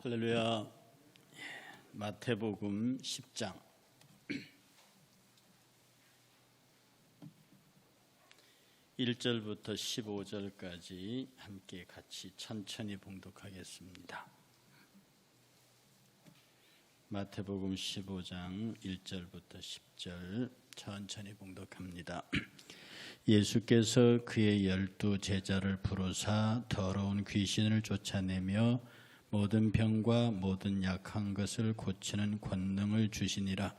할렐루야. 마태복음 10장 1절부터 15절까지 함께 같이 천천히 봉독하겠습니다. 마태복음 15장 1절부터 10절 천천히 봉독합니다. 예수께서 그의 12 제자를 부르사 더러운 귀신을 쫓아내며 모든 병과 모든 약한 것을 고치는 권능을 주시니라.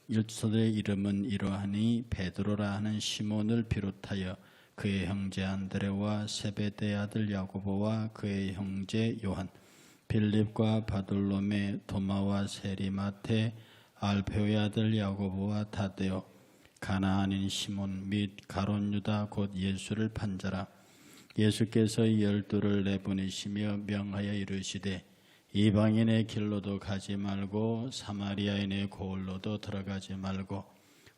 열두의 이름은 이러하니 베드로라 하는 시몬을 비롯하여 그의 형제 안드레와 세베대의 아들 야고보와 그의 형제 요한, 빌립과 바돌로메, 도마와 세리마테, 알페오의 아들 야고보와 다데오, 가나안인 시몬 및 가롯 유다 곧 예수를 판 자라. 예수께서 12를 내보내시며 명하여 이르시되 이방인의 길로도 가지 말고 사마리아인의 고을로도 들어가지 말고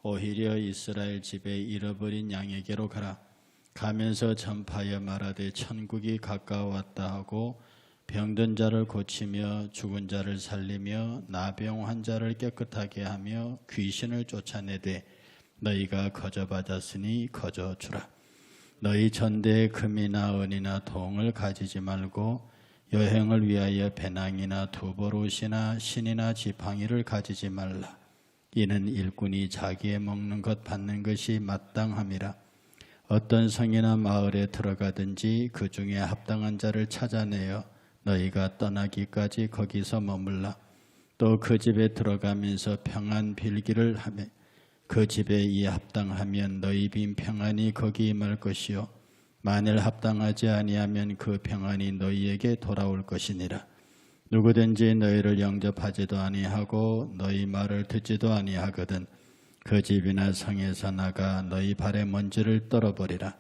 오히려 이스라엘 집에 잃어버린 양에게로 가라. 가면서 전파하여 말하되 천국이 가까워왔다 하고 병든 자를 고치며 죽은 자를 살리며 나병 환자를 깨끗하게 하며 귀신을 쫓아내되 너희가 거저 받았으니 거저 주라. 너희 전대에 금이나 은이나 동을 가지지 말고 여행을 위하여 배낭이나 두보롯이나 신이나 지팡이를 가지지 말라. 이는 일꾼이 자기의 먹는 것 받는 것이 마땅함이라. 어떤 성이나 마을에 들어가든지 그 중에 합당한 자를 찾아내어 너희가 떠나기까지 거기서 머물라. 또 그 집에 들어가면서 평안 빌기를 하며 그 집에 이 합당하면 너희 빈 평안이 거기 임할 것이요 만일 합당하지 아니하면 그 평안이 너희에게 돌아올 것이니라. 누구든지 너희를 영접하지도 아니하고 너희 말을 듣지도 아니하거든 그 집이나 성에서 나가 너희 발에 먼지를 떨어버리라.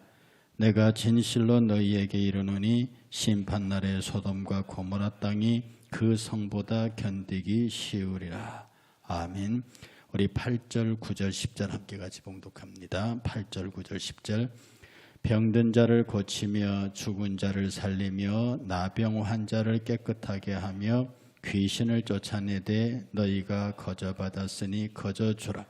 내가 진실로 너희에게 이르노니 심판날에 소돔과 고모라 땅이 그 성보다 견디기 쉬우리라. 아멘. 우리 8절, 9절, 10절 함께 같이 봉독합니다. 8절, 9절, 10절. 병든 자를 고치며 죽은 자를 살리며 나병 환자를 깨끗하게 하며 귀신을 쫓아내되 너희가 거저 받았으니 거저 주라.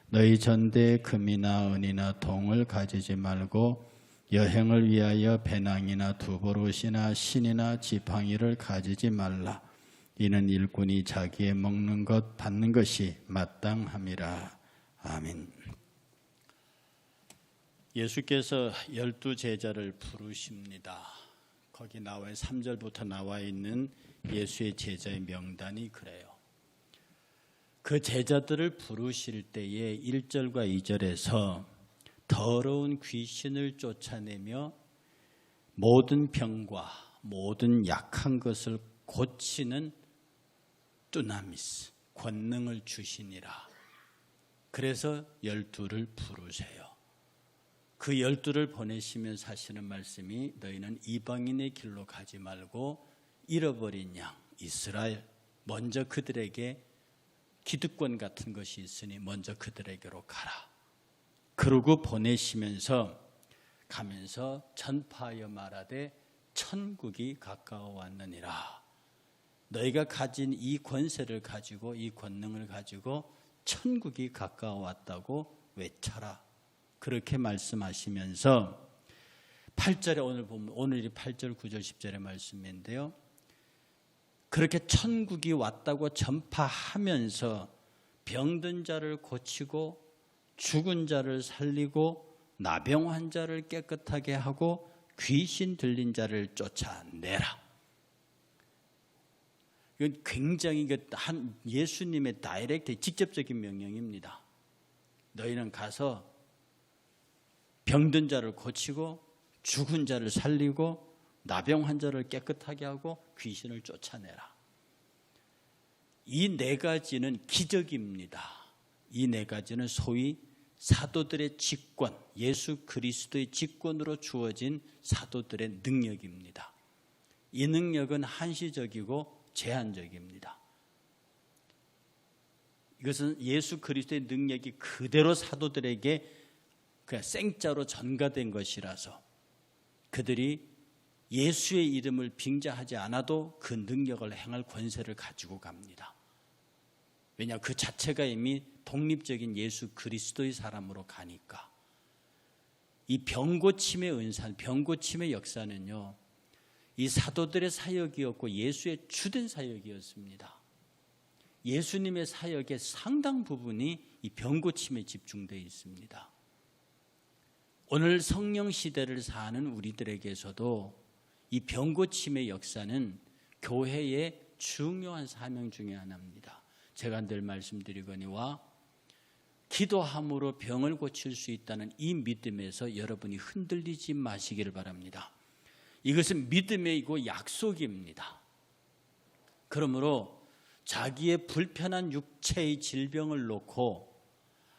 너희 전대에 금이나 은이나 동을 가지지 말고 여행을 위하여 배낭이나 두보롯이나 신이나 지팡이를 가지지 말라. 이는 일꾼이 자기의 먹는 것 받는 것이 마땅함이라. 아멘. 예수께서 12 제자를 부르십니다. 거기 나와 3절부터 나와 있는 예수의 제자의 명단이 그래요. 그 제자들을 부르실 때에 1절과 2절에서 더러운 귀신을 쫓아내며 모든 병과 모든 약한 것을 고치는 뚜나미스, 권능을 주시니라. 그래서 12를 부르세요. 그 12를 보내시면서 하시는 말씀이 너희는 이방인의 길로 가지 말고 잃어버린 양 이스라엘 먼저 그들에게 기득권 같은 것이 있으니 먼저 그들에게로 가라. 그러고 보내시면서 가면서 전파하여 말하되 천국이 가까워 왔느니라. 너희가 가진 이 권세를 가지고 이 권능을 가지고 천국이 가까워 왔다고 외쳐라. 그렇게 말씀하시면서 8절에 오늘 보면 오늘이 8절, 9절, 10절의 말씀인데요. 그렇게 천국이 왔다고 전파하면서 병든 자를 고치고 죽은 자를 살리고 나병 환자를 깨끗하게 하고 귀신 들린 자를 쫓아내라. 이건 굉장히 예수님의 다이렉트 직접적인 명령입니다. 너희는 가서 병든 자를 고치고 죽은 자를 살리고 나병 환자를 깨끗하게 하고 귀신을 쫓아내라. 이 4가지는 기적입니다. 이 4가지는 소위 사도들의 직권, 예수 그리스도의 직권으로 주어진 사도들의 능력입니다. 이 능력은 한시적이고 제한적입니다. 이것은 예수 그리스도의 능력이 그대로 사도들에게 그냥 생자로 전가된 것이라서 그들이 예수의 이름을 빙자하지 않아도 그 능력을 행할 권세를 가지고 갑니다. 왜냐, 그 자체가 이미 독립적인 예수 그리스도의 사람으로 가니까. 이 병고침의 은사, 병고침의 역사는요, 이 사도들의 사역이었고 예수의 주된 사역이었습니다. 예수님의 사역의 상당 부분이 이 병고침에 집중되어 있습니다. 오늘 성령 시대를 사는 우리들에게서도 이 병고침의 역사는 교회의 중요한 사명 중에 하나입니다. 제가 늘 말씀드리거니와 기도함으로 병을 고칠 수 있다는 이 믿음에서 여러분이 흔들리지 마시기를 바랍니다. 이것은 믿음이고 약속입니다. 그러므로 자기의 불편한 육체의 질병을 놓고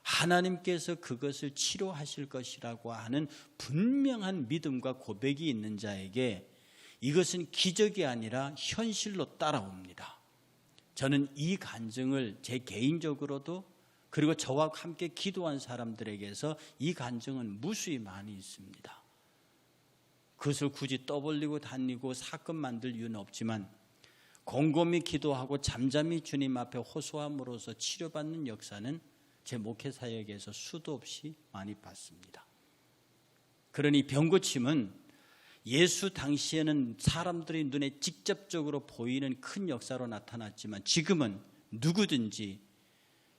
하나님께서 그것을 치료하실 것이라고 하는 분명한 믿음과 고백이 있는 자에게 이것은 기적이 아니라 현실로 따라옵니다. 저는 이 간증을 제 개인적으로도 그리고 저와 함께 기도한 사람들에게서 이 간증은 무수히 많이 있습니다. 그것을 굳이 떠벌리고 다니고 사건 만들 이유는 없지만 곰곰이 기도하고 잠잠히 주님 앞에 호소함으로써 치료받는 역사는 제 목회 사역에서 수도 없이 많이 봤습니다. 그러니 병고침은 예수 당시에는 사람들의 눈에 직접적으로 보이는 큰 역사로 나타났지만 지금은 누구든지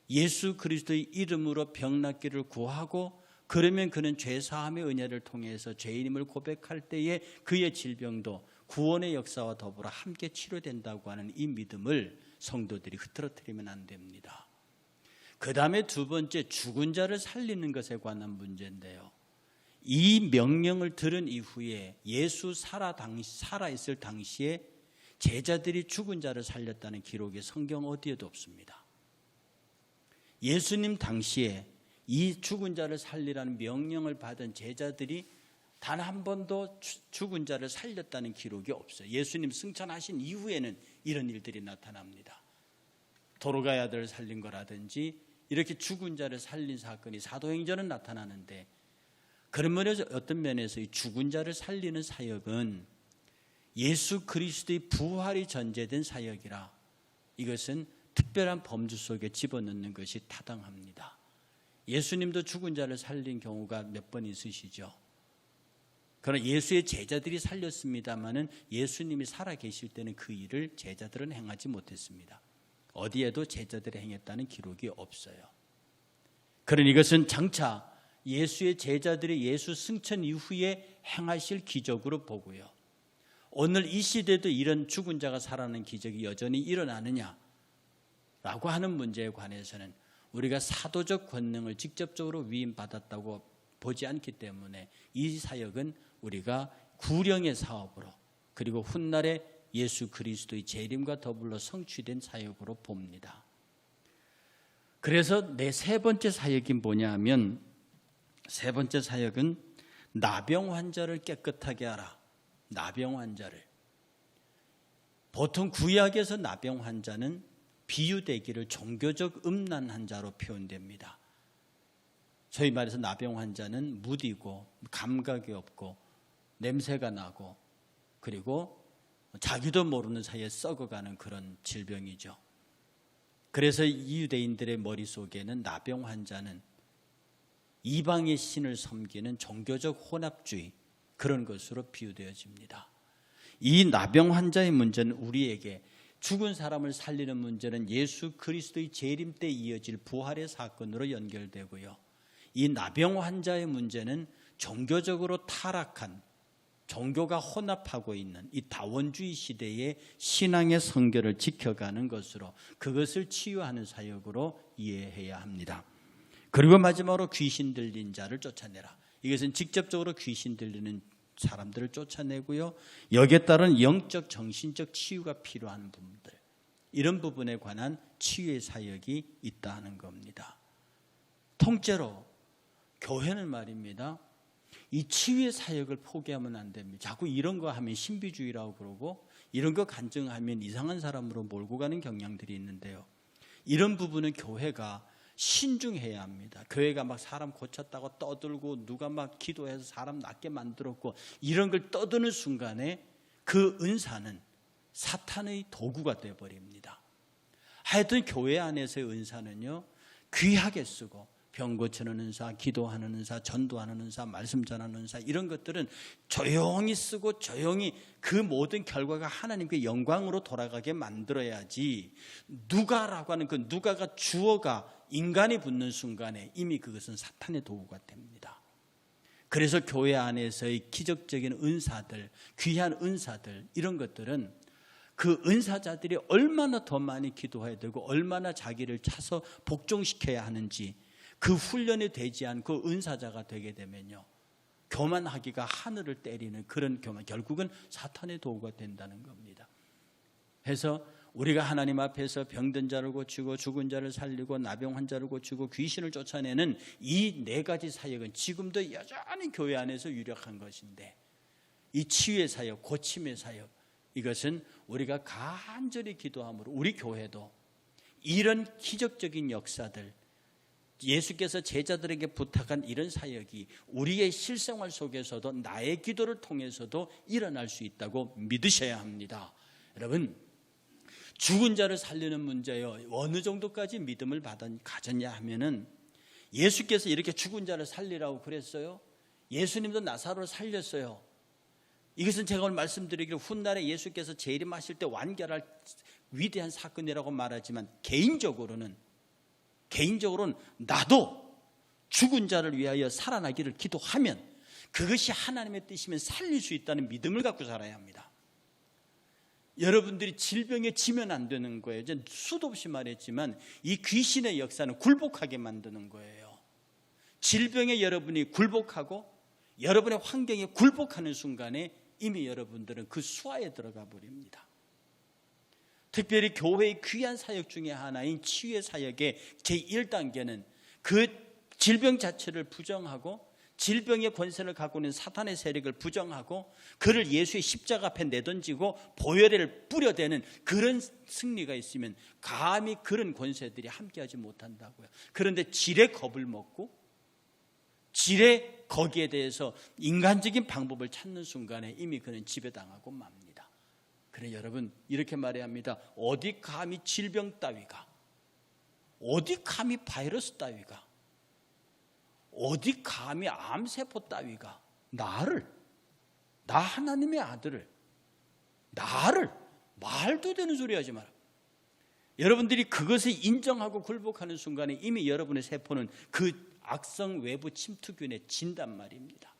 예수 그리스도의 이름으로 병 낫기를 구하고 그러면 그는 죄사함의 은혜를 통해서 죄인임을 고백할 때에 그의 질병도 구원의 역사와 더불어 함께 치료된다고 하는 이 믿음을 성도들이 흐트러뜨리면 안 됩니다. 그 다음에 두 번째, 죽은 자를 살리는 것에 관한 문제인데요. 이 명령을 들은 이후에 예수 살아있을 당시에 제자들이 죽은 자를 살렸다는 기록이 성경 어디에도 없습니다. 예수님 당시에 이 죽은 자를 살리라는 명령을 받은 제자들이 단 한 번도 죽은 자를 살렸다는 기록이 없어요. 예수님 승천하신 이후에는 이런 일들이 나타납니다. 도로가의 아들을 살린 거라든지 이렇게 죽은 자를 살린 사건이 사도행전은 나타나는데, 그런 면에서 어떤 면에서 이 죽은 자를 살리는 사역은 예수 그리스도의 부활이 전제된 사역이라 이것은 특별한 범주 속에 집어넣는 것이 타당합니다. 예수님도 죽은 자를 살린 경우가 몇 번 있으시죠. 그러나 예수의 제자들이 살렸습니다마는 예수님이 살아계실 때는 그 일을 제자들은 행하지 못했습니다. 어디에도 제자들이 행했다는 기록이 없어요. 그러니 이것은 장차 예수의 제자들이 예수 승천 이후에 행하실 기적으로 보고요. 오늘 이 시대도 이런 죽은 자가 살아나는 기적이 여전히 일어나느냐라고 하는 문제에 관해서는 우리가 사도적 권능을 직접적으로 위임받았다고 보지 않기 때문에 이 사역은 우리가 구령의 사업으로 그리고 훗날에 예수 그리스도의 재림과 더불어 성취된 사역으로 봅니다. 그래서 내 세 번째 사역이 뭐냐 하면, 세 번째 사역은 나병 환자를 깨끗하게 하라. 나병 환자를. 보통 구약에서 나병 환자는 비유되기를 종교적 음란 환자로 표현됩니다. 소위 말해서 나병 환자는 무디고 감각이 없고 냄새가 나고 그리고 자기도 모르는 사이에 썩어가는 그런 질병이죠. 그래서 이 유대인들의 머릿속에는 나병 환자는 이방의 신을 섬기는 종교적 혼합주의, 그런 것으로 비유되어집니다. 이 나병 환자의 문제는 우리에게 죽은 사람을 살리는 문제는 예수 그리스도의 재림 때 이어질 부활의 사건으로 연결되고요. 이 나병 환자의 문제는 종교적으로 타락한, 종교가 혼합하고 있는 이 다원주의 시대의 신앙의 성결을 지켜가는 것으로, 그것을 치유하는 사역으로 이해해야 합니다. 그리고 마지막으로 귀신 들린 자를 쫓아내라. 이것은 직접적으로 귀신 들리는 사람들을 쫓아내고요. 여기에 따른 영적, 정신적 치유가 필요한 부분들, 이런 부분에 관한 치유의 사역이 있다는 겁니다. 통째로 교회는 말입니다, 이 치유의 사역을 포기하면 안 됩니다. 자꾸 이런 거 하면 신비주의라고 그러고 이런 거 간증하면 이상한 사람으로 몰고 가는 경향들이 있는데요. 이런 부분은 교회가 신중해야 합니다. 교회가 막 사람 고쳤다고 떠들고 누가 막 기도해서 사람 낫게 만들었고 이런 걸 떠드는 순간에 그 은사는 사탄의 도구가 되어버립니다. 하여튼 교회 안에서의 은사는요, 귀하게 쓰고 병 고치는 은사, 기도하는 은사, 전도하는 은사, 말씀 전하는 은사, 이런 것들은 조용히 쓰고 조용히 그 모든 결과가 하나님께 영광으로 돌아가게 만들어야지, 누가라고 하는 그 누가가 주어가 인간이 붙는 순간에 이미 그것은 사탄의 도구가 됩니다. 그래서 교회 안에서의 기적적인 은사들, 귀한 은사들, 이런 것들은 그 은사자들이 얼마나 더 많이 기도해야 되고 얼마나 자기를 차서 복종시켜야 하는지, 그 훈련이 되지 않고 은사자가 되게 되면요, 교만하기가 하늘을 때리는 그런 교만, 결국은 사탄의 도구가 된다는 겁니다. 그래서 우리가 하나님 앞에서 병든 자를 고치고 죽은 자를 살리고 나병 환자를 고치고 귀신을 쫓아내는 이 네 가지 사역은 지금도 여전히 교회 안에서 유력한 것인데, 이 치유의 사역, 고침의 사역, 이것은 우리가 간절히 기도함으로 우리 교회도 이런 기적적인 역사들, 예수께서 제자들에게 부탁한 이런 사역이 우리의 실생활 속에서도 나의 기도를 통해서도 일어날 수 있다고 믿으셔야 합니다. 여러분, 죽은 자를 살리는 문제요, 어느 정도까지 믿음을 가졌냐 하면은, 예수께서 이렇게 죽은 자를 살리라고 그랬어요. 예수님도 나사로를 살렸어요. 이것은 제가 오늘 말씀드리기를 훗날에 예수께서 재림하실 때 완결할 위대한 사건이라고 말하지만, 개인적으로는 나도 죽은 자를 위하여 살아나기를 기도하면 그것이 하나님의 뜻이면 살릴 수 있다는 믿음을 갖고 살아야 합니다. 여러분들이 질병에 지면 안 되는 거예요. 이제 수도 없이 말했지만 이 귀신의 역사는 굴복하게 만드는 거예요. 질병에 여러분이 굴복하고 여러분의 환경에 굴복하는 순간에 이미 여러분들은 그 수하에 들어가 버립니다. 특별히 교회의 귀한 사역 중에 하나인 치유의 사역의 제1단계는 그 질병 자체를 부정하고 질병의 권세를 갖고 있는 사탄의 세력을 부정하고 그를 예수의 십자가 앞에 내던지고 보혈을 뿌려대는 그런 승리가 있으면 감히 그런 권세들이 함께하지 못한다고요. 그런데 질의 겁을 먹고 질의 거기에 대해서 인간적인 방법을 찾는 순간에 이미 그는 지배당하고 맙니다. 그래 여러분, 이렇게 말해야 합니다. 어디 감히 질병 따위가, 어디 감히 바이러스 따위가, 어디 감히 암세포 따위가 나 하나님의 아들을, 나를, 말도 되는 소리 하지 마라. 여러분들이 그것을 인정하고 굴복하는 순간에 이미 여러분의 세포는 그 악성 외부 침투균에 진단 말입니다.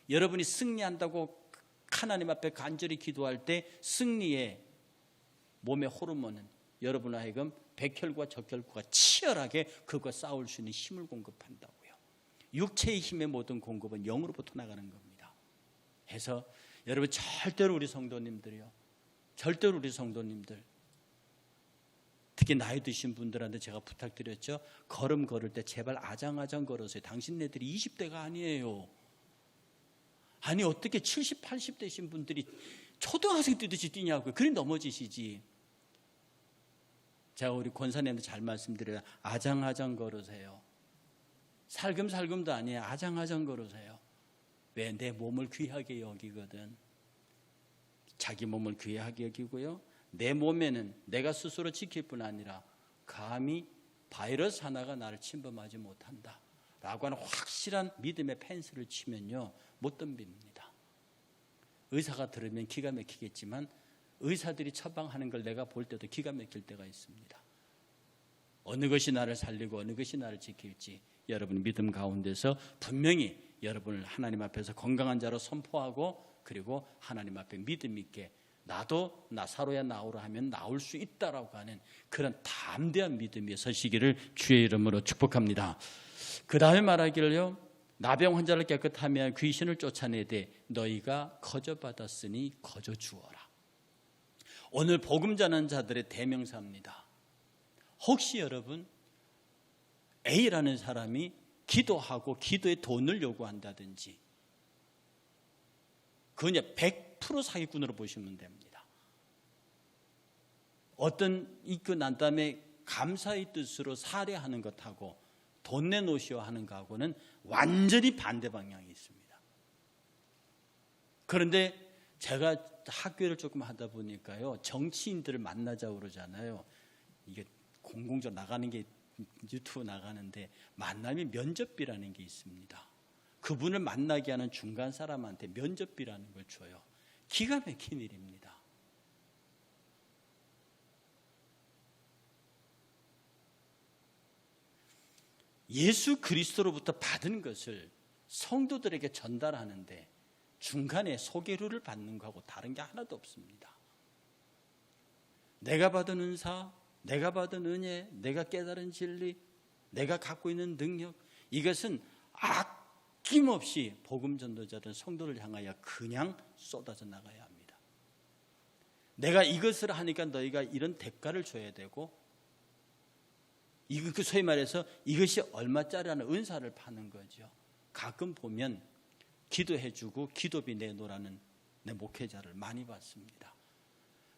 여러분이 승리한다고 하나님 앞에 간절히 기도할 때 승리의 몸의 호르몬은 여러분 하여금 백혈과 적혈구가 치열하게 그것과 싸울 수 있는 힘을 공급한다고요. 육체의 힘의 모든 공급은 영으로부터 나가는 겁니다. 해서 여러분 절대로 우리 성도님들, 특히 나이 드신 분들한테 제가 부탁드렸죠. 걸음 걸을 때 제발 아장아장 걸으세요. 당신네들이 20대가 아니에요. 아니 어떻게 70, 80대신 분들이 초등학생 뛰듯이 뛰냐고요. 그리 넘어지시지. 제가 우리 권사님한테 잘 말씀드려요. 아장아장 걸으세요. 살금살금도 아니에요. 아장아장 걸으세요. 왜? 내 몸을 귀하게 여기거든. 자기 몸을 귀하게 여기고요, 내 몸에는 내가 스스로 지킬 뿐 아니라 감히 바이러스 하나가 나를 침범하지 못한다 라고 하는 확실한 믿음의 펜스를 치면요, 못 덤빕니다. 의사가 들으면 기가 막히겠지만 의사들이 처방하는 걸 내가 볼 때도 기가 막힐 때가 있습니다. 어느 것이 나를 살리고 어느 것이 나를 지킬지 여러분 믿음 가운데서 분명히 여러분을 하나님 앞에서 건강한 자로 선포하고, 그리고 하나님 앞에 믿음 있게 나도 나사로야 나오라 하면 나올 수 있다라고 하는 그런 담대한 믿음에 서시기를 주의 이름으로 축복합니다. 그 다음에 말하기를요, 나병 환자를 깨끗하며 귀신을 쫓아내되 너희가 거저받았으니 거저 주어라. 오늘 복음 전하는 자들의 대명사입니다. 혹시 여러분 A라는 사람이 기도하고 기도에 돈을 요구한다든지, 그건 100% 사기꾼으로 보시면 됩니다. 어떤 입고 난 다음에 감사의 뜻으로 살해하는 것하고 돈 내놓으시오 하는 거하고는 완전히 반대 방향이 있습니다. 그런데 제가 학교를 조금 하다 보니까요, 정치인들을 만나자고 그러잖아요. 이게 공공적 나가는 게 유튜브 나가는데 만남이 면접비라는 게 있습니다. 그분을 만나게 하는 중간 사람한테 면접비라는 걸 줘요. 기가 막힌 일입니다. 예수 그리스도로부터 받은 것을 성도들에게 전달하는데 중간에 소개료를 받는 거하고 다른 게 하나도 없습니다. 내가 받은 은사, 내가 받은 은혜, 내가 깨달은 진리, 내가 갖고 있는 능력, 이것은 아낌없이 복음 전도자들 성도를 향하여 그냥 쏟아져 나가야 합니다. 내가 이것을 하니까 너희가 이런 대가를 줘야 되고, 그 소위 말해서 이것이 얼마짜리라는 은사를 파는 거죠. 가끔 보면 기도해주고 기도비 내놓으라는 내 목회자를 많이 봤습니다.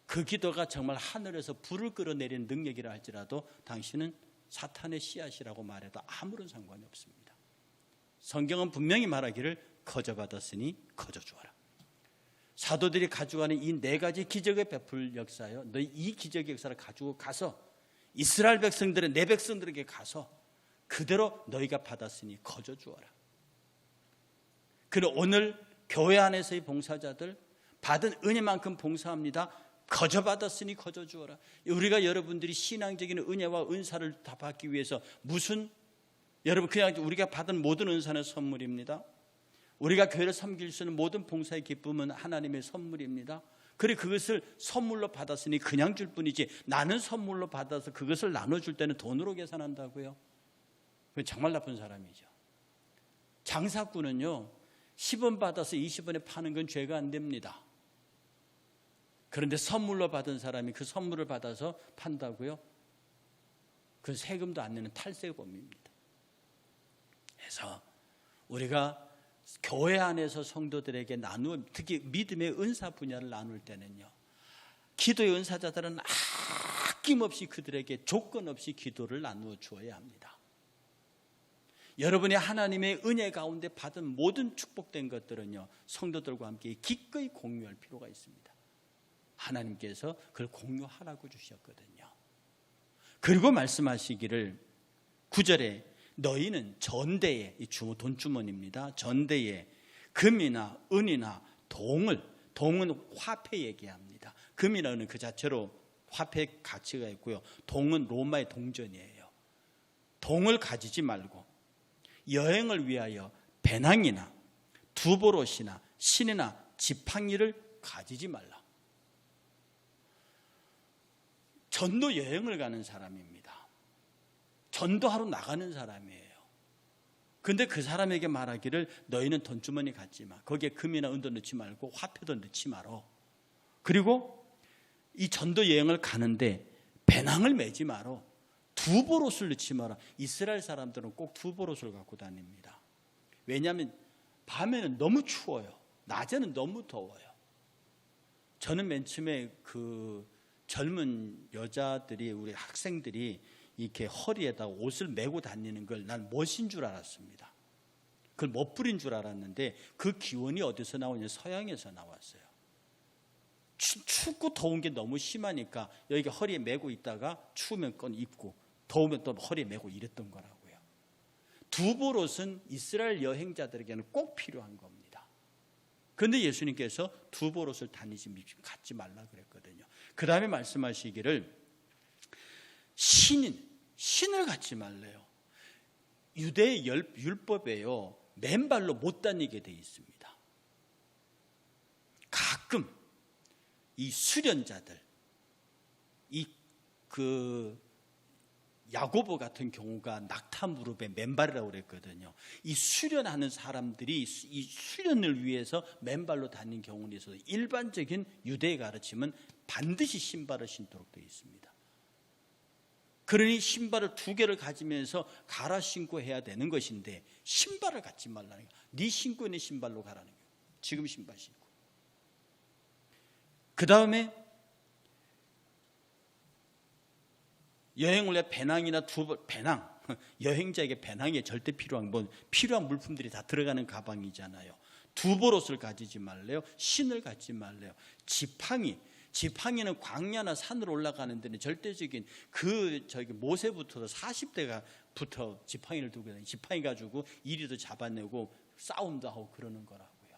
그 기도가 정말 하늘에서 불을 끌어내리는 능력이라 할지라도 당신은 사탄의 씨앗이라고 말해도 아무런 상관이 없습니다. 성경은 분명히 말하기를 거저 받았으니 거저 주어라. 사도들이 가져가는 이 네 가지 기적의 베풀 역사요, 너희 이 기적의 역사를 가지고 가서 이스라엘 백성들의 내 백성들에게 가서 그대로 너희가 받았으니 거저 주어라. 그리고 오늘 교회 안에서의 봉사자들 받은 은혜만큼 봉사합니다. 거저 받았으니 거저 주어라. 우리가 여러분들이 신앙적인 은혜와 은사를 다 받기 위해서 여러분 그냥 우리가 받은 모든 은사는 선물입니다. 우리가 교회를 섬길 수 있는 모든 봉사의 기쁨은 하나님의 선물입니다. 그래 그것을 선물로 받았으니 그냥 줄 뿐이지, 나는 선물로 받아서 그것을 나눠줄 때는 돈으로 계산한다고요? 그건 정말 나쁜 사람이죠. 장사꾼은요 10원 받아서 20원에 파는 건 죄가 안 됩니다. 그런데 선물로 받은 사람이 그 선물을 받아서 판다고요? 그건 세금도 안 내는 탈세범입니다. 그래서 우리가 교회 안에서 성도들에게 특히 믿음의 은사 분야를 나눌 때는요, 기도의 은사자들은 아낌없이 그들에게 조건 없이 기도를 나누어 주어야 합니다. 여러분이 하나님의 은혜 가운데 받은 모든 축복된 것들은요, 성도들과 함께 기꺼이 공유할 필요가 있습니다. 하나님께서 그걸 공유하라고 주셨거든요. 그리고 말씀하시기를 9절에 너희는 전대에, 이 돈주머니입니다. 전대에 금이나 은이나 동은 화폐 얘기합니다. 금이나 은은 그 자체로 화폐 가치가 있고요. 동은 로마의 동전이에요. 동을 가지지 말고 여행을 위하여 배낭이나 두보롯이나 신이나 지팡이를 가지지 말라. 전도 여행을 가는 사람입니다. 전도하러 나가는 사람이에요. 근데 그 사람에게 말하기를 너희는 돈주머니 갖지 마. 거기에 금이나 은도 넣지 말고 화폐도 넣지 마라. 그리고 이 전도 여행을 가는데 배낭을 메지 마라. 두보롯을 넣지 마라. 이스라엘 사람들은 꼭 두보롯을 갖고 다닙니다. 왜냐하면 밤에는 너무 추워요. 낮에는 너무 더워요. 저는 맨 처음에 그 젊은 여자들이, 우리 학생들이 이렇게 허리에다 옷을 메고 다니는 걸 난 멋인 줄 알았습니다. 그걸 멋부린 줄 알았는데 그 기원이 어디서 나오냐? 서양에서 나왔어요. 춥고 더운 게 너무 심하니까 여기가 허리에 메고 있다가 추우면 건 입고 더우면 또 허리에 메고 이랬던 거라고요. 두보롯은 이스라엘 여행자들에게는 꼭 필요한 겁니다. 그런데 예수님께서 두보롯을 갖지 말라 그랬거든요. 그 다음에 말씀하시기를 신을 갖지 말래요. 유대의 율법에요, 맨발로 못 다니게 돼 있습니다. 가끔 이 수련자들, 야고보 같은 경우가 낙타 무릎에 맨발이라고 그랬거든요. 이 수련하는 사람들이 이 수련을 위해서 맨발로 다니는 경우는 있어서 일반적인 유대의 가르침은 반드시 신발을 신도록 되어 있습니다. 그러니 신발을 2개를 가지면서 갈아 신고 해야 되는 것인데 신발을 갖지 말라는 거예요. 네 신고 있는 신발로 가라는 거예요. 지금 신발 신고. 그 다음에 여행을 해 배낭이나 배낭, 여행자에게 배낭이 절대 필요한 필요한 물품들이 다 들어가는 가방이잖아요. 두보롯을 가지지 말래요. 신을 갖지 말래요. 지팡이는 광야나 산으로 올라가는 데는 절대적인 모세부터 40대가부터 지팡이를 들고 다니고 지팡이 가지고 이리도 잡아내고 싸움도 하고 그러는 거라고요.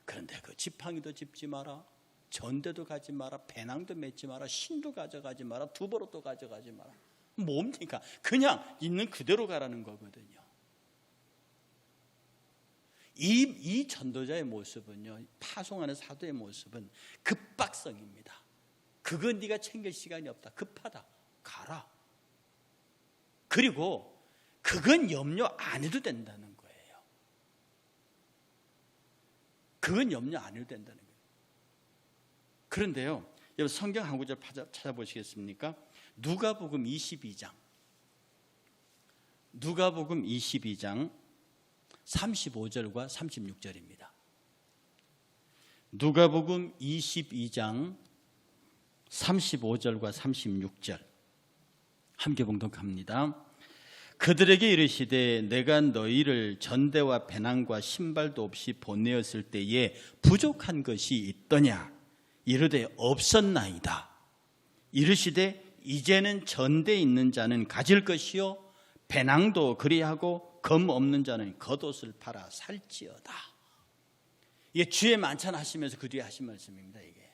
그런데 그 지팡이도 짚지 마라, 전대도 가지 마라, 배낭도 맺지 마라, 신도 가져가지 마라, 두보롯도 가져가지 마라. 뭡니까? 그냥 있는 그대로 가라는 거거든요. 이 전도자의 모습은요, 파송하는 사도의 모습은 급박성입니다. 그건 네가 챙길 시간이 없다. 급하다. 가라. 그리고 그건 염려 안 해도 된다는 거예요. 그건 염려 안 해도 된다는 거예요. 그런데요, 여러분 성경 한 구절 찾아보시겠습니까? 누가복음 22장 35절과 36절입니다. 누가복음 22장 35절과 36절 함께 봉독합니다. 그들에게 이르시되 내가 너희를 전대와 배낭과 신발도 없이 보내었을 때에 부족한 것이 있더냐? 이르되 없었나이다. 이르시되 이제는 전대에 있는 자는 가질 것이요 배낭도 그리하고 검 없는 자는 겉옷을 팔아 살지어다. 이게 주의 만찬하시면서 그 뒤에 하신 말씀입니다. 이게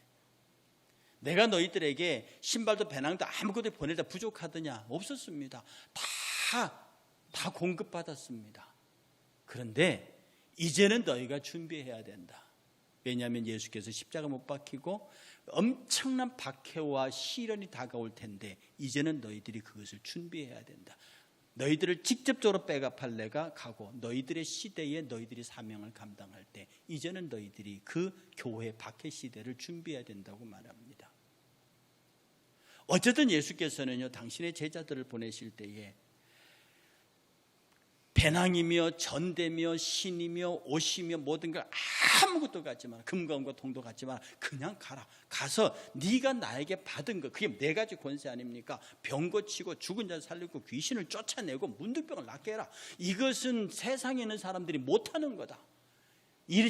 내가 너희들에게 신발도 배낭도 아무것도 보내다 부족하더냐? 없었습니다. 다 공급받았습니다. 그런데 이제는 너희가 준비해야 된다. 왜냐하면 예수께서 십자가 못 박히고 엄청난 박해와 시련이 다가올 텐데 이제는 너희들이 그것을 준비해야 된다. 너희들을 직접적으로 백업할 내가 가고 너희들의 시대에 너희들이 사명을 감당할 때 이제는 너희들이 그 교회 박해 시대를 준비해야 된다고 말합니다. 어쨌든 예수께서는요, 당신의 제자들을 보내실 때에 배낭이며 전대며 신이며 옷이며 모든 걸 아무것도 갖지 마라. 금과 은과 동도 갖지 마라. 그냥 가라. 가서 네가 나에게 받은 거, 그게 네 가지 권세 아닙니까? 병 고치고 죽은 자 살리고 귀신을 쫓아내고 문둥병을 낫게 해라. 이것은 세상에 있는 사람들이 못하는 거다.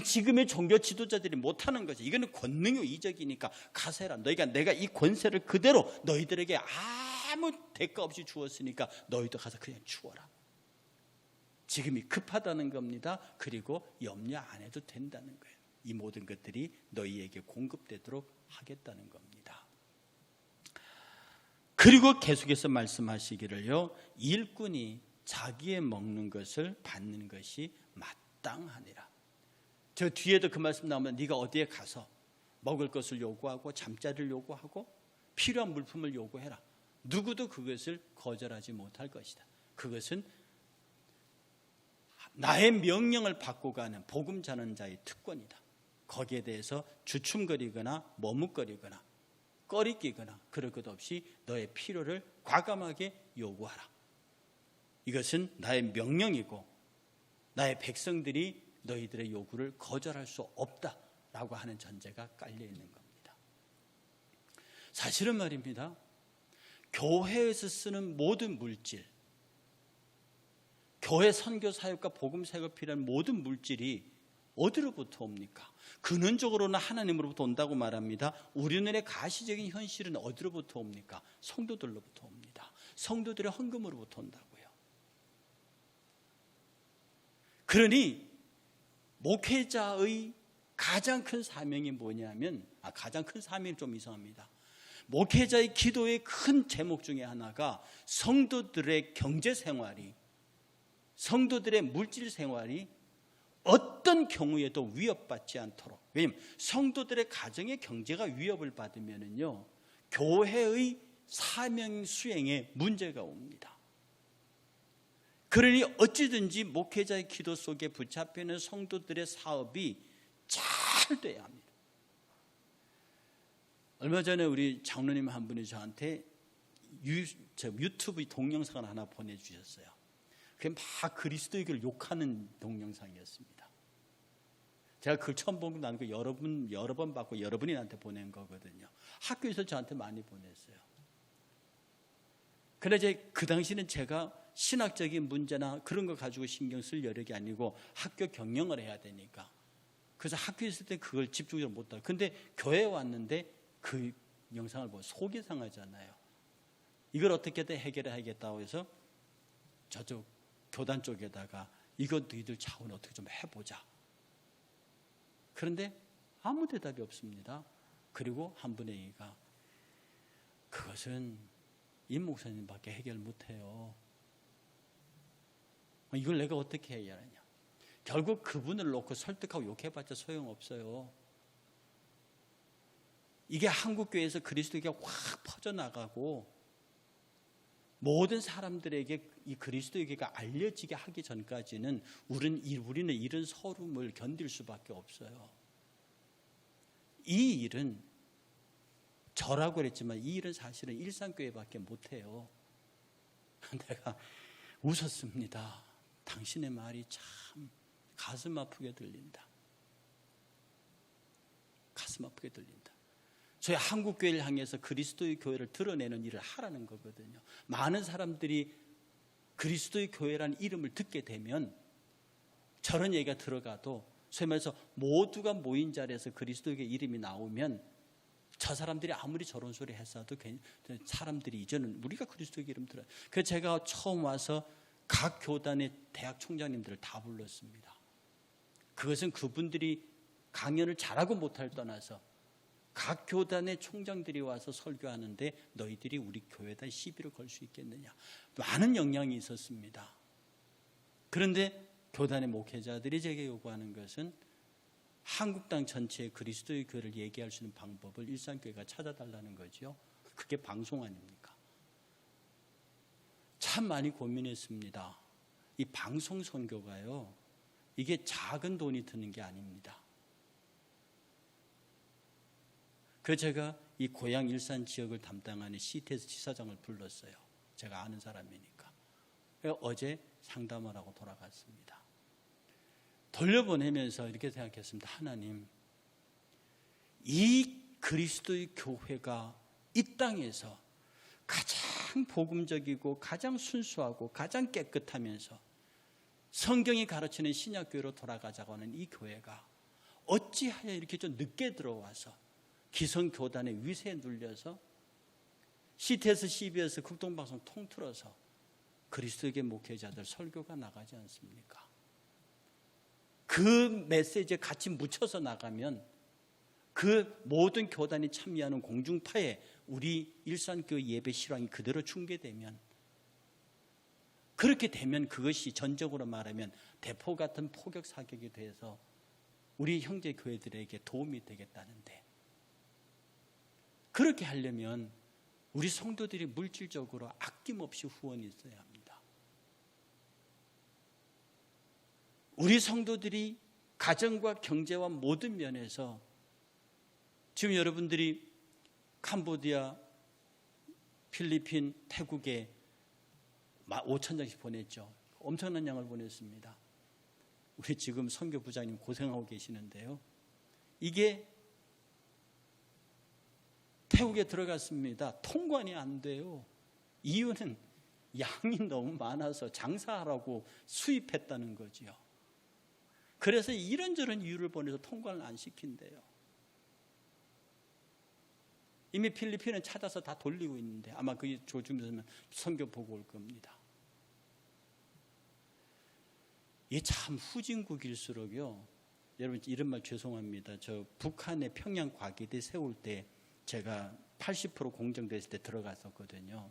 지금의 종교 지도자들이 못하는 거지. 이거는 권능의 이적이니까 가서 해라. 내가 이 권세를 그대로 너희들에게 아무 대가 없이 주었으니까 너희도 가서 그냥 주어라. 지금이 급하다는 겁니다. 그리고 염려 안 해도 된다는 거예요. 이 모든 것들이 너희에게 공급되도록 하겠다는 겁니다. 그리고 계속해서 말씀하시기를요, 일꾼이 자기의 먹는 것을 받는 것이 마땅하니라. 저 뒤에도 그 말씀 나오면 네가 어디에 가서 먹을 것을 요구하고 잠자리를 요구하고 필요한 물품을 요구해라. 누구도 그것을 거절하지 못할 것이다. 그것은 나의 명령을 받고 가는 복음 전하는 자의 특권이다. 거기에 대해서 주춤거리거나 머뭇거리거나 꺼리끼거나 그럴 것 없이 너의 필요를 과감하게 요구하라. 이것은 나의 명령이고 나의 백성들이 너희들의 요구를 거절할 수 없다라고 하는 전제가 깔려 있는 겁니다. 사실은 말입니다, 교회에서 쓰는 모든 물질, 교회 선교 사역과 복음 사역에 필요한 모든 물질이 어디로부터 옵니까? 근원적으로는 하나님으로부터 온다고 말합니다. 우리 눈에 가시적인 현실은 어디로부터 옵니까? 성도들로부터 옵니다. 성도들의 헌금으로부터 온다고요. 그러니 목회자의 가장 큰 사명이 뭐냐면, 가장 큰 사명이 좀 이상합니다. 목회자의 기도의 큰 제목 중에 하나가 성도들의 경제 생활이, 성도들의 물질 생활이 어떤 경우에도 위협받지 않도록. 왜냐하면 성도들의 가정의 경제가 위협을 받으면요, 교회의 사명 수행에 문제가 옵니다. 그러니 어찌든지 목회자의 기도 속에 붙잡혀 있는 성도들의 사업이 잘 돼야 합니다. 얼마 전에 우리 장로님 한 분이 저한테 유튜브 동영상을 하나 보내주셨어요. 그게 막 그리스도교를 욕하는 동영상이었습니다. 제가 그걸 처음 보고 나는 거 여러 번 받고 여러분이 나한테 보낸 거거든요. 학교에서 저한테 많이 보냈어요. 그런데 이제 그 당시는 제가 신학적인 문제나 그런 거 가지고 신경 쓸 여력이 아니고 학교 경영을 해야 되니까. 그래서 학교에 있을 때 그걸 집중적으로 못 하고. 근데 교회에 왔는데 그 영상을 보고 속이 상하잖아요. 이걸 어떻게든 해결해야겠다고 해서 저쪽 교단 쪽에다가 이거 너희들 차원 어떻게 좀 해보자. 그런데 아무 대답이 없습니다. 그리고 한 분의 얘기가 그것은 임 목사님밖에 해결 못해요. 이걸 내가 어떻게 해결하냐. 결국 그분을 놓고 설득하고 욕해봤자 소용없어요. 이게 한국교회에서 그리스도교가 확 퍼져나가고 모든 사람들에게 이 그리스도교가 알려지게 하기 전까지는 우리는 이런 서름을 견딜 수밖에 없어요. 이 일은 저라고 그랬지만 이 일은 사실은 일산교회밖에 못해요. 내가 웃었습니다. 당신의 말이 참 가슴 아프게 들린다. 가슴 아프게 들린다. 저희 한국교회를 향해서 그리스도의 교회를 드러내는 일을 하라는 거거든요. 많은 사람들이 그리스도의 교회라는 이름을 듣게 되면 저런 얘기가 들어가도 소위 말해서 모두가 모인 자리에서 그리스도의 이름이 나오면 저 사람들이 아무리 저런 소리 했어도 사람들이 이제는 우리가 그리스도의 이름 들어요. 그래서 제가 처음 와서 각 교단의 대학 총장님들을 다 불렀습니다. 그것은 그분들이 강연을 잘하고 못할 떠나서 각 교단의 총장들이 와서 설교하는데 너희들이 우리 교회에다 시비를 걸 수 있겠느냐. 많은 영향이 있었습니다. 그런데 교단의 목회자들이 제게 요구하는 것은 한국 땅 전체의 그리스도의 교회를 얘기할 수 있는 방법을 일산교회가 찾아달라는 거죠. 그게 방송 아닙니까? 참 많이 고민했습니다. 이 방송 선교가요, 이게 작은 돈이 드는 게 아닙니다. 그래서 제가 이 고향 일산 지역을 담당하는 CTS 지사장을 불렀어요. 제가 아는 사람이니까. 어제 상담을 하고 돌아갔습니다. 돌려보내면서 이렇게 생각했습니다. 하나님, 이 그리스도의 교회가 이 땅에서 가장 복음적이고 가장 순수하고 가장 깨끗하면서 성경이 가르치는 신약교회로 돌아가자고 하는 이 교회가 어찌하여 이렇게 좀 늦게 들어와서 기성교단의 위세에 눌려서 CTS, CBS, 극동방송 통틀어서 그리스도의 목회자들 설교가 나가지 않습니까? 그 메시지에 같이 묻혀서 나가면 그 모든 교단이 참여하는 공중파에 우리 일산교회 예배 실황이 그대로 중계되면, 그렇게 되면 그것이 전적으로 말하면 대포 같은 포격 사격이 돼서 우리 형제 교회들에게 도움이 되겠다는데, 그렇게 하려면 우리 성도들이 물질적으로 아낌없이 후원이 있어야 합니다. 우리 성도들이 가정과 경제와 모든 면에서 지금 여러분들이 캄보디아, 필리핀, 태국에 5,000장씩 보냈죠. 엄청난 양을 보냈습니다. 우리 지금 선교부장님 고생하고 계시는데요. 이게 태국에 들어갔습니다. 통관이 안 돼요. 이유는 양이 너무 많아서 장사하라고 수입했다는 거지요. 그래서 이런저런 이유를 보내서 통관을 안 시킨대요. 이미 필리핀은 찾아서 다 돌리고 있는데 아마 그 조중에서는 선교 보고 올 겁니다. 이게 참 후진국일수록요. 여러분 이런 말 죄송합니다. 저 북한의 평양 과기대 세울 때 제가 80% 공정됐을 때 들어갔었거든요.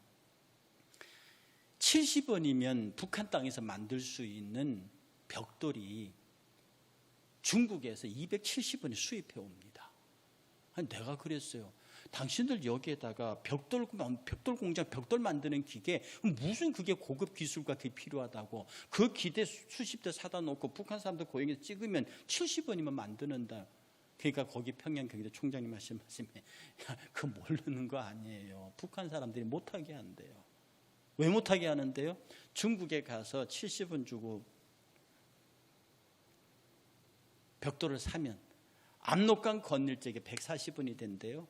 70원이면 북한 땅에서 만들 수 있는 벽돌이 중국에서 270원에 수입해 옵니다. 아니, 내가 그랬어요. 당신들 여기에다가 벽돌 공장, 벽돌 만드는 기계, 무슨 그게 고급 기술과 그게 필요하다고. 그 기대 수십 대 사다 놓고 북한 사람들 고향에서 찍으면 70원이면 만드는다. 그러니까 거기 평양 경기도 총장님 하신 말씀에, 야, 그거 모르는 거 아니에요. 북한 사람들이 못하게 한대요. 왜 못하게 하는데요? 중국에 가서 70원 주고 벽돌을 사면 압록강 건널 적에 140원이 된대요.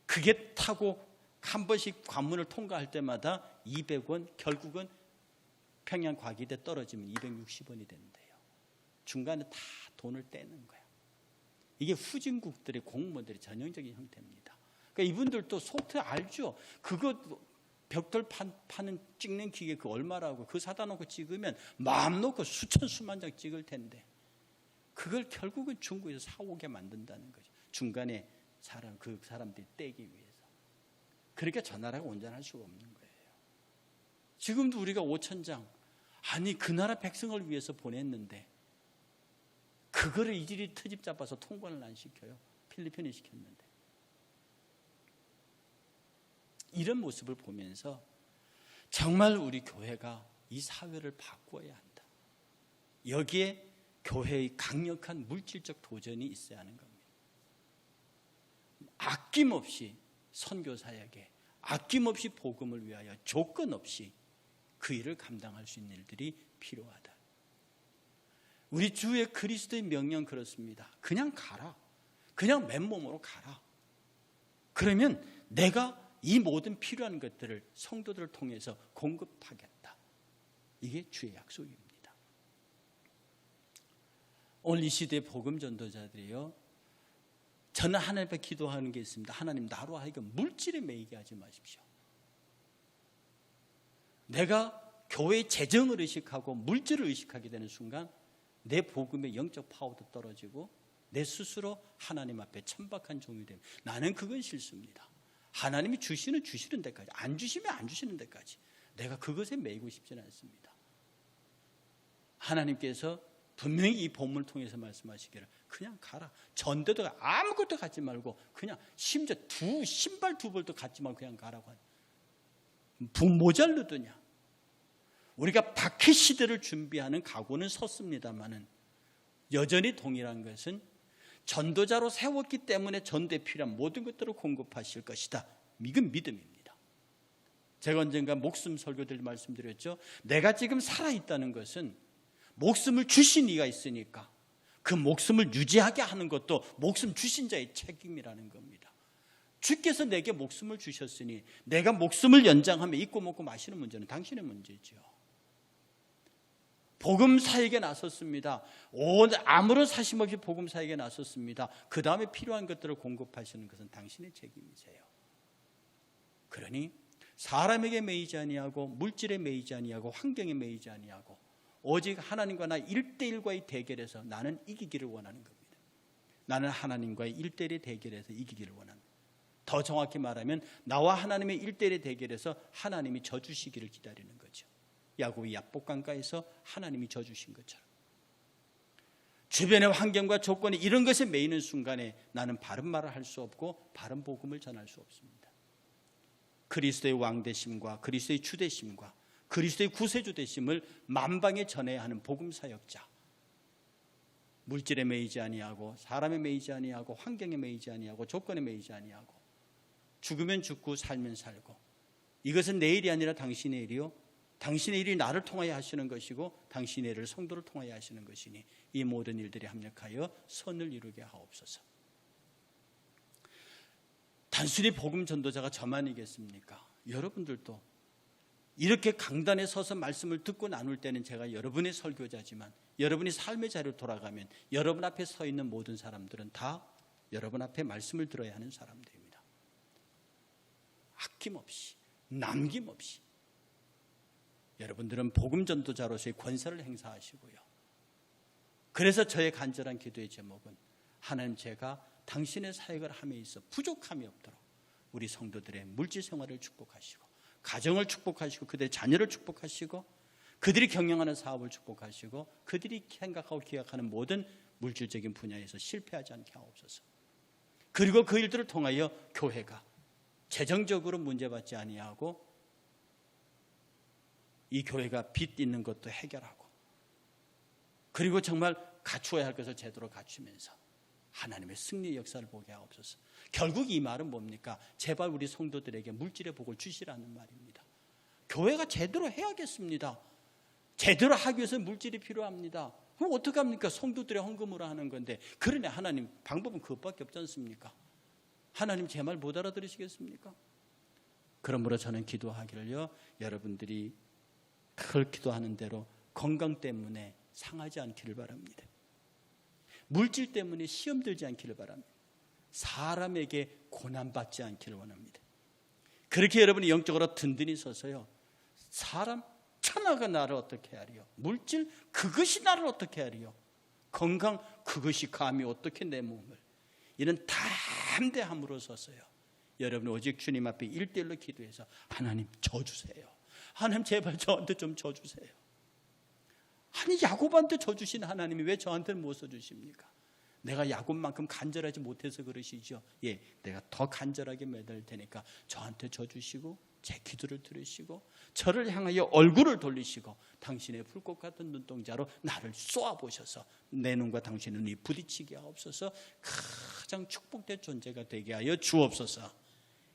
그게 타고 한 번씩 관문을 통과할 때마다 200원, 결국은 평양 과기대 떨어지면 260원이 된대요. 중간에 다 돈을 떼는 거야. 이게 후진국들의 공무원들의 전형적인 형태입니다. 그러니까 이분들도 소프트웨어 알죠? 그거 벽돌 파는 찍는 기계 그 얼마라고 그 사다 놓고 찍으면 마음 놓고 수천 수만 장 찍을 텐데 그걸 결국은 중국에서 사오게 만든다는 거죠. 중간에 그 사람들이 떼기 위해서. 그러니까 저 나라가 온전할 수가 없는 거예요. 지금도 우리가 5,000장 아니 그 나라 백성을 위해서 보냈는데 그거를 이질이 트집 잡아서 통관을 안 시켜요. 필리핀이 시켰는데. 이런 모습을 보면서 정말 우리 교회가 이 사회를 바꿔야 한다. 여기에 교회의 강력한 물질적 도전이 있어야 하는 겁니다. 아낌없이 선교사에게 아낌없이 복음을 위하여 조건 없이 그 일을 감당할 수 있는 일들이 필요하다. 우리 주의 그리스도의 명령 그렇습니다. 그냥 가라. 그냥 맨몸으로 가라. 그러면 내가 이 모든 필요한 것들을 성도들을 통해서 공급하겠다. 이게 주의 약속입니다. 오늘 이 시대의 복음 전도자들이요, 저는 하나님 앞에 기도하는 게 있습니다. 하나님, 나로 하여금 물질에 매이게 하지 마십시오. 내가 교회의 재정을 의식하고 물질을 의식하게 되는 순간 내 복음의 영적 파워도 떨어지고 내 스스로 하나님 앞에 천박한 종이 됩니다. 나는 그건 싫습니다. 하나님이 주시는 데까지, 안 주시면 안 주시는 데까지 내가 그것에 매이고 싶지는 않습니다. 하나님께서 분명히 이 본문을 통해서 말씀하시기를 그냥 가라. 전대도 아무것도 갖지 말고 그냥 심지어 신발 두 벌도 갖지 말고 그냥 가라고 하는. 모자르더냐. 우리가 박해 시대를 준비하는 각오는 섰습니다마는 여전히 동일한 것은 전도자로 세웠기 때문에 전도에 필요한 모든 것들을 공급하실 것이다. 이건 믿음입니다. 제가 언젠가 목숨 설교들 말씀드렸죠. 내가 지금 살아있다는 것은 목숨을 주신 이가 있으니까 그 목숨을 유지하게 하는 것도 목숨 주신 자의 책임이라는 겁니다. 주께서 내게 목숨을 주셨으니 내가 목숨을 연장하며 입고 먹고 마시는 문제는 당신의 문제죠. 복음 사역에 나섰습니다. 아무런 사심 없이 복음 사역에 나섰습니다. 그 다음에 필요한 것들을 공급하시는 것은 당신의 책임이세요. 그러니 사람에게 매이지 아니하고 물질에 매이지 아니하고 환경에 매이지 아니하고 오직 하나님과 나 1대1과의 대결에서 나는 이기기를 원하는 겁니다. 나는 하나님과의 1대1의 대결에서 이기기를 원합니다. 더 정확히 말하면 나와 하나님의 1대1의 대결에서 하나님이 져주시기를 기다리는 거죠. 야곱이 야복강가에서 하나님이 져주신 것처럼 주변의 환경과 조건이 이런 것에 매이는 순간에 나는 바른 말을 할 수 없고 바른 복음을 전할 수 없습니다. 그리스도의 왕되심과 그리스도의 주되심과 그리스도의 구세주 되심을 만방에 전해야 하는 복음 사역자. 물질에 매이지 아니하고 사람에 매이지 아니하고 환경에 매이지 아니하고 조건에 매이지 아니하고 죽으면 죽고 살면 살고 이것은 내 일이 아니라 당신의 일이요 당신의 일이 나를 통하여 하시는 것이고 당신의 일을 성도를 통하여 하시는 것이니 이 모든 일들이 합력하여 선을 이루게 하옵소서. 단순히 복음 전도자가 저만이겠습니까? 여러분들도 이렇게 강단에 서서 말씀을 듣고 나눌 때는 제가 여러분의 설교자지만 여러분이 삶의 자리로 돌아가면 여러분 앞에 서 있는 모든 사람들은 다 여러분 앞에 말씀을 들어야 하는 사람들입니다. 아낌없이 남김없이 여러분들은 복음 전도자로서의 권세를 행사하시고요. 그래서 저의 간절한 기도의 제목은 하나님, 제가 당신의 사역을 함에 있어 부족함이 없도록 우리 성도들의 물질 생활을 축복하시고 가정을 축복하시고 그들의 자녀를 축복하시고 그들이 경영하는 사업을 축복하시고 그들이 생각하고 기획하는 모든 물질적인 분야에서 실패하지 않게 하옵소서. 그리고 그 일들을 통하여 교회가 재정적으로 문제받지 아니하고 이 교회가 빚 있는 것도 해결하고 그리고 정말 갖추어야 할 것을 제대로 갖추면서 하나님의 승리의 역사를 보게 하옵소서. 결국 이 말은 뭡니까? 제발 우리 성도들에게 물질의 복을 주시라는 말입니다. 교회가 제대로 해야겠습니다. 제대로 하기 위해서 물질이 필요합니다. 그럼 어떡합니까? 성도들의 헌금으로 하는 건데. 그러네, 하나님 방법은 그것밖에 없지 않습니까? 하나님 제 말 못 알아들으시겠습니까? 그러므로 저는 기도하기를요, 여러분들이 늘 기도하는 대로 건강 때문에 상하지 않기를 바랍니다. 물질 때문에 시험 들지 않기를 바랍니다. 사람에게 고난받지 않기를 원합니다. 그렇게 여러분이 영적으로 든든히 서서요, 사람 천하가 나를 어떻게 하리요, 물질 그것이 나를 어떻게 하리요, 건강 그것이 감히 어떻게 내 몸을, 이런 담대함으로 서서요, 여러분 오직 주님 앞에 1:1로 기도해서 하나님 져주세요. 하나님 제발 저한테 좀 져주세요. 아니 야곱한테 져주신 하나님이 왜 저한테는 못 써주십니까? 내가 야곱만큼 간절하지 못해서 그러시죠. 예, 내가 더 간절하게 매달 테니까 저한테 져주시고 제 기도를 들으시고 저를 향하여 얼굴을 돌리시고 당신의 불꽃 같은 눈동자로 나를 쏘아보셔서 내 눈과 당신의 눈이 부딪히게 하옵소서. 가장 축복된 존재가 되게 하여 주옵소서.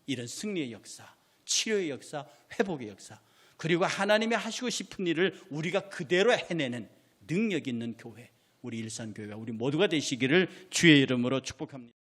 이런 승리의 역사, 치료의 역사, 회복의 역사, 그리고 하나님이 하시고 싶은 일을 우리가 그대로 해내는 능력 있는 교회, 우리 일산교회가 우리 모두가 되시기를 주의 이름으로 축복합니다.